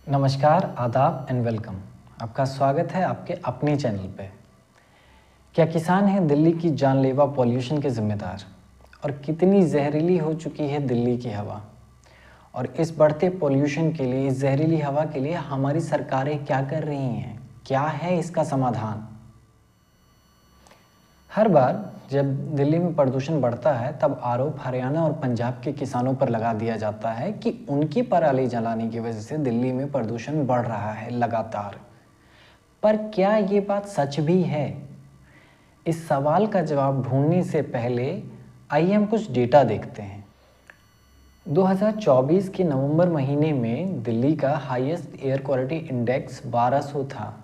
नमस्कार, आदाब and welcome. आपका स्वागत है आपके अपने चैनल पे। क्या किसान हैं दिल्ली की जानलेवा पॉल्यूशन के ज़िम्मेदार? और कितनी जहरीली हो चुकी है दिल्ली की हवा? और इस बढ़ते पॉल्यूशन के लिए, इस जहरीली हवा के लिए हमारी सरकारें क्या कर रही हैं? क्या है इसका समाधान? हर बार जब दिल्ली में प्रदूषण बढ़ता है तब आरोप हरियाणा और पंजाब के किसानों पर लगा दिया जाता है कि उनकी पराली जलाने की वजह से दिल्ली में प्रदूषण बढ़ रहा है लगातार। पर क्या ये बात सच भी है? इस सवाल का जवाब ढूंढने से पहले आइए हम कुछ डेटा देखते हैं। 2024 के नवंबर महीने में दिल्ली का हाईएस्ट एयर क्वालिटी इंडेक्स 1200 था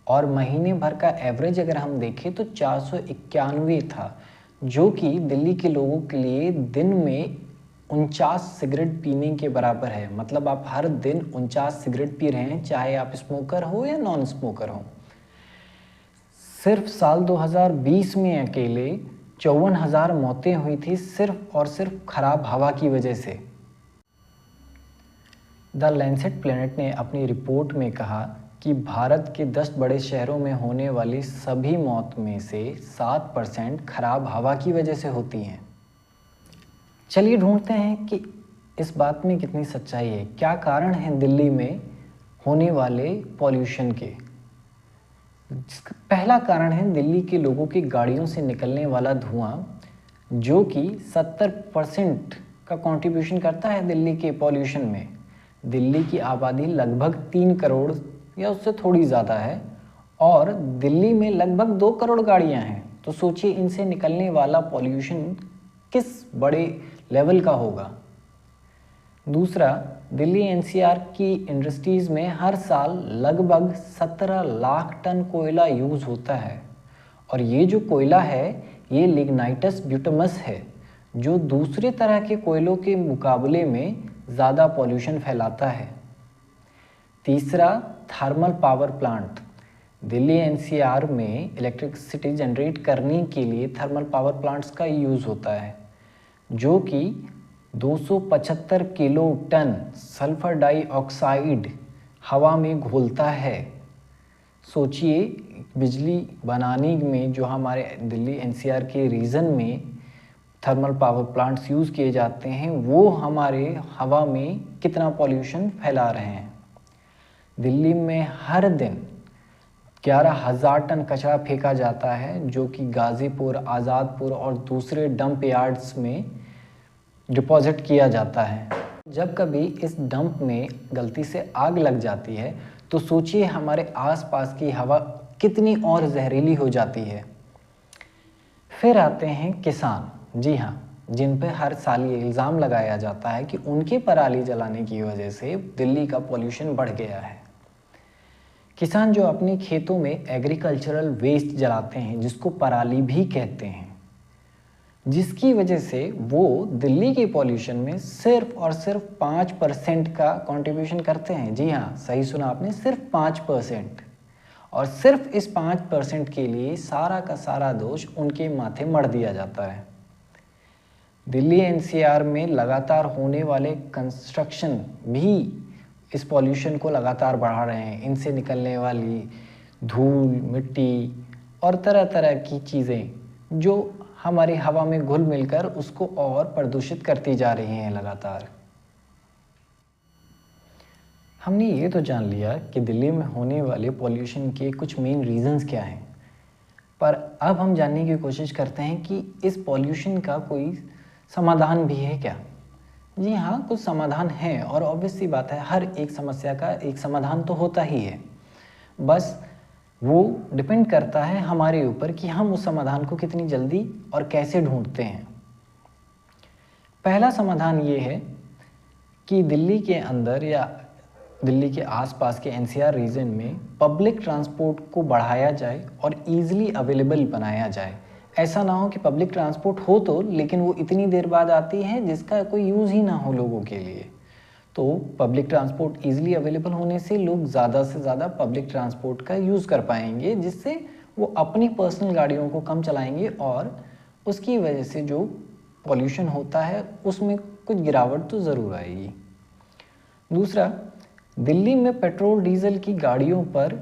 और महीने भर का एवरेज अगर हम देखें तो 491 था, जो कि दिल्ली के लोगों के लिए दिन में 49 सिगरेट पीने के बराबर है। मतलब आप हर दिन 49 सिगरेट पी रहे हैं, चाहे आप स्मोकर हो या नॉन स्मोकर हो। सिर्फ साल 2020 में अकेले 54,000 मौतें हुई थी सिर्फ और सिर्फ खराब हवा की वजह से। द लैंसेट प्लैनेट ने अपनी रिपोर्ट में कहा कि भारत के 10 बड़े शहरों में होने वाली सभी मौत में से 7% खराब हवा की वजह से होती हैं। चलिए ढूंढते हैं कि इस बात में कितनी सच्चाई है। क्या कारण है दिल्ली में होने वाले पॉल्यूशन के? पहला कारण है दिल्ली के लोगों की गाड़ियों से निकलने वाला धुआं, जो कि 70% का कंट्रीब्यूशन करता है दिल्ली के पॉल्यूशन में। दिल्ली की आबादी लगभग 3 करोड़ या उससे थोड़ी ज़्यादा है और दिल्ली में लगभग 2 करोड़ गाड़ियां हैं। तो सोचिए इनसे निकलने वाला पॉल्यूशन किस बड़े लेवल का होगा। दूसरा, दिल्ली एनसीआर की इंडस्ट्रीज़ में हर साल लगभग 17 लाख टन कोयला यूज़ होता है और ये जो कोयला है ये लिग्नाइटस ब्यूटामस है, जो दूसरे तरह के कोयलों के मुकाबले में ज़्यादा पॉल्यूशन फैलाता है। तीसरा, thermal power plant. Delhi NCR में इलेक्ट्रिसिटी जनरेट करने के लिए थर्मल पावर प्लांट्स का यूज़ होता है, जो कि 275 किलो टन सल्फर डाइऑक्साइड हवा में घोलता है। सोचिए बिजली बनाने में जो हमारे दिल्ली एनसीआर के रीजन में थर्मल पावर प्लांट्स यूज़ किए जाते हैं, वो हमारे हवा में कितना पॉल्यूशन फैला रहे हैं। दिल्ली में हर दिन 11,000 टन कचरा फेंका जाता है, जो कि गाज़ीपुर, आज़ादपुर और दूसरे डंप यार्ड्स में डिपॉजिट किया जाता है। जब कभी इस डंप में गलती से आग लग जाती है तो सोचिए हमारे आसपास की हवा कितनी और जहरीली हो जाती है। फिर आते हैं किसान। जी हाँ, जिन पर हर साल ये इल्ज़ाम लगाया जाता है कि उनके पराली जलाने की वजह से दिल्ली का पॉल्यूशन बढ़ गया है। किसान जो अपने खेतों में एग्रीकल्चरल वेस्ट जलाते हैं, जिसको पराली भी कहते हैं, जिसकी वजह से वो दिल्ली के पॉल्यूशन में सिर्फ और सिर्फ 5% का कंट्रीब्यूशन करते हैं। जी हाँ, सही सुना आपने, सिर्फ 5%। और सिर्फ इस 5% के लिए सारा का सारा दोष उनके माथे मढ़ दिया जाता है। दिल्ली एनसीआर में लगातार होने वाले कंस्ट्रक्शन भी इस पॉल्यूशन को लगातार बढ़ा रहे हैं। इनसे निकलने वाली धूल, मिट्टी और तरह तरह की चीज़ें जो हमारी हवा में घुल मिलकर उसको और प्रदूषित करती जा रही हैं लगातार। हमने ये तो जान लिया कि दिल्ली में होने वाले पॉल्यूशन के कुछ मेन रीजंस क्या हैं, पर अब हम जानने की कोशिश करते हैं कि इस पॉल्यूशन का कोई समाधान भी है क्या। जी हाँ, कुछ समाधान है और ऑब्वियस सी बात है, हर एक समस्या का एक समाधान तो होता ही है। बस वो डिपेंड करता है हमारे ऊपर कि हम उस समाधान को कितनी जल्दी और कैसे ढूंढते हैं। पहला समाधान ये है कि दिल्ली के अंदर या दिल्ली के आसपास के एनसीआर रीजन में पब्लिक ट्रांसपोर्ट को बढ़ाया जाए और ईजिली अवेलेबल बनाया जाए। ऐसा ना हो कि पब्लिक ट्रांसपोर्ट हो तो, लेकिन वो इतनी देर बाद आती है जिसका कोई यूज़ ही ना हो लोगों के लिए। तो पब्लिक ट्रांसपोर्ट ईजिली अवेलेबल होने से लोग ज़्यादा से ज़्यादा पब्लिक ट्रांसपोर्ट का यूज़ कर पाएंगे, जिससे वो अपनी पर्सनल गाड़ियों को कम चलाएंगे और उसकी वजह से जो पॉल्यूशन होता है उसमें कुछ गिरावट तो ज़रूर आएगी। दूसरा, दिल्ली में पेट्रोल डीजल की गाड़ियों पर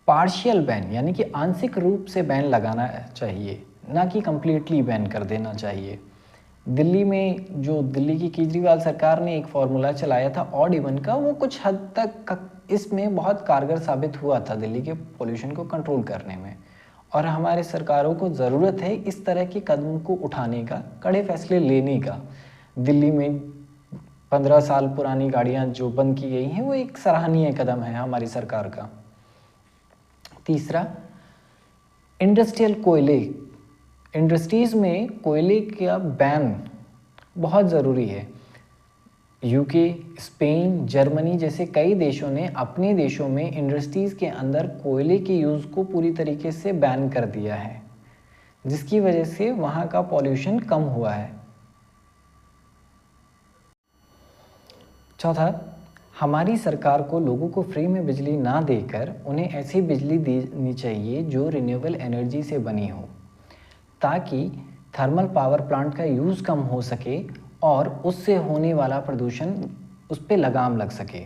पार्शियल बैन यानी कि आंशिक रूप से बैन लगाना चाहिए, ना कि कम्प्लीटली बैन कर देना चाहिए। दिल्ली में जो दिल्ली की केजरीवाल सरकार ने एक फॉर्मूला चलाया था ऑड इवन का, वो कुछ हद तक इसमें बहुत कारगर साबित हुआ था दिल्ली के पोल्यूशन को कंट्रोल करने में। और हमारे सरकारों को ज़रूरत है इस तरह के कदम को उठाने का, कड़े फैसले लेने का। दिल्ली में 15 साल पुरानी गाड़ियां जो बंद की गई हैं वो एक सराहनीय कदम है हमारी सरकार का। तीसरा, इंडस्ट्रियल कोयले, इंडस्ट्रीज़ में कोयले का बैन बहुत ज़रूरी है। यूके, स्पेन, जर्मनी जैसे कई देशों ने अपने देशों में इंडस्ट्रीज़ के अंदर कोयले के यूज़ को पूरी तरीके से बैन कर दिया है, जिसकी वजह से वहाँ का पॉल्यूशन कम हुआ है। चौथा, हमारी सरकार को लोगों को फ्री में बिजली ना देकर उन्हें ऐसी बिजली देनी चाहिए जो रिन्यूएबल एनर्जी से बनी हो, ताकि थर्मल पावर प्लांट का यूज़ कम हो सके और उससे होने वाला प्रदूषण उस पर लगाम लग सके।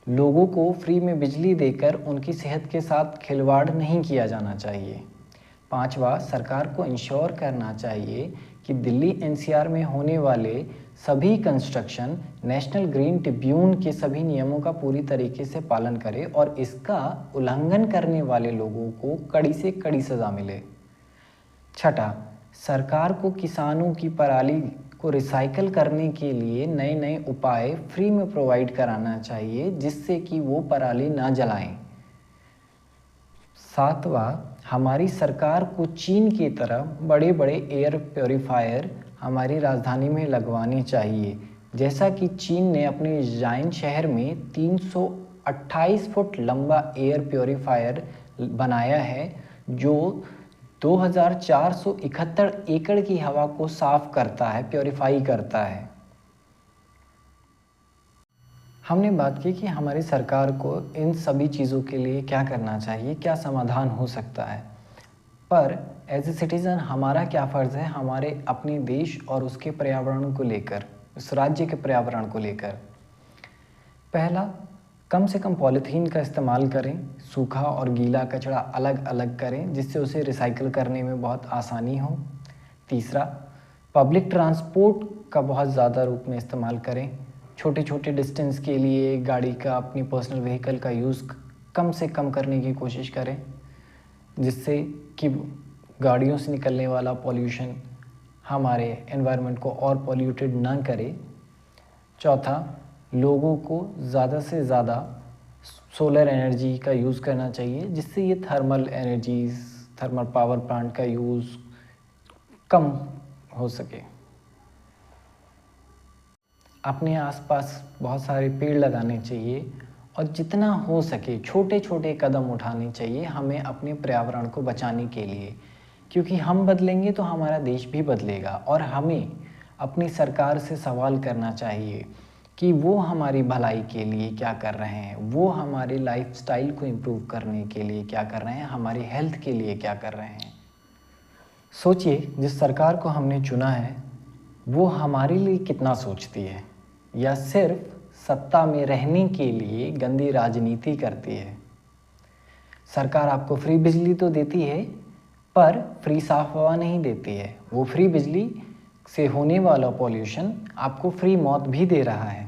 लोगों को फ्री में बिजली देकर उनकी सेहत के साथ खिलवाड़ नहीं किया जाना चाहिए। पांचवा, सरकार को इंश्योर करना चाहिए कि दिल्ली एनसीआर में होने वाले सभी कंस्ट्रक्शन नेशनल ग्रीन ट्रिब्यून के सभी नियमों का पूरी तरीके से पालन करे और इसका उल्लंघन करने वाले लोगों को कड़ी से कड़ी सज़ा मिले। छठा, सरकार को किसानों की पराली को रिसाइकल करने के लिए नए नए उपाय फ्री में प्रोवाइड कराना चाहिए, जिससे कि वो पराली ना जलाएं। सातवां, हमारी सरकार को चीन की तरह बड़े बड़े एयर प्योरीफायर हमारी राजधानी में लगवानी चाहिए, जैसा कि चीन ने अपने जाइन शहर में 328 फुट लंबा एयर प्योरीफायर बनाया है, जो 2471 एकड़ की हवा को साफ करता है, प्योरीफाई करता है। हमने बात की कि हमारी सरकार को इन सभी चीज़ों के लिए क्या करना चाहिए, क्या समाधान हो सकता है, पर एज ए सिटीज़न हमारा क्या फ़र्ज़ है हमारे अपने देश और उसके पर्यावरण को लेकर, उस राज्य के पर्यावरण को लेकर। पहला, कम से कम पॉलीथीन का इस्तेमाल करें, सूखा और गीला कचरा अलग अलग करें, जिससे उसे रिसाइकिल करने में बहुत आसानी हो। तीसरा, पब्लिक ट्रांसपोर्ट का बहुत ज़्यादा रूप में इस्तेमाल करें। छोटे छोटे डिस्टेंस के लिए गाड़ी का, अपनी पर्सनल व्हीकल का यूज़ कम से कम करने की कोशिश करें, जिससे कि गाड़ियों से निकलने वाला पॉल्यूशन हमारे एनवायरनमेंट को और पॉल्यूटेड ना करे। चौथा, लोगों को ज़्यादा से ज़्यादा सोलर एनर्जी का यूज़ करना चाहिए, जिससे ये थर्मल पावर प्लांट का यूज़ कम हो सके। अपने आसपास बहुत सारे पेड़ लगाने चाहिए और जितना हो सके छोटे छोटे कदम उठाने चाहिए हमें अपने पर्यावरण को बचाने के लिए, क्योंकि हम बदलेंगे तो हमारा देश भी बदलेगा। और हमें अपनी सरकार से सवाल करना चाहिए कि वो हमारी भलाई के लिए क्या कर रहे हैं, वो हमारे लाइफस्टाइल को इम्प्रूव करने के लिए क्या कर रहे हैं, हमारी हेल्थ के लिए क्या कर रहे हैं। सोचिए, जिस सरकार को हमने चुना है वो हमारे लिए कितना सोचती है, या सिर्फ सत्ता में रहने के लिए गंदी राजनीति करती है। सरकार आपको फ्री बिजली तो देती है, पर फ्री साफ हवा नहीं देती है। वो फ्री बिजली से होने वाला पॉल्यूशन आपको फ्री मौत भी दे रहा है।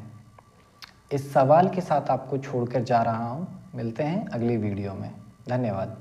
इस सवाल के साथ आपको छोड़कर जा रहा हूँ। मिलते हैं अगली वीडियो में। धन्यवाद।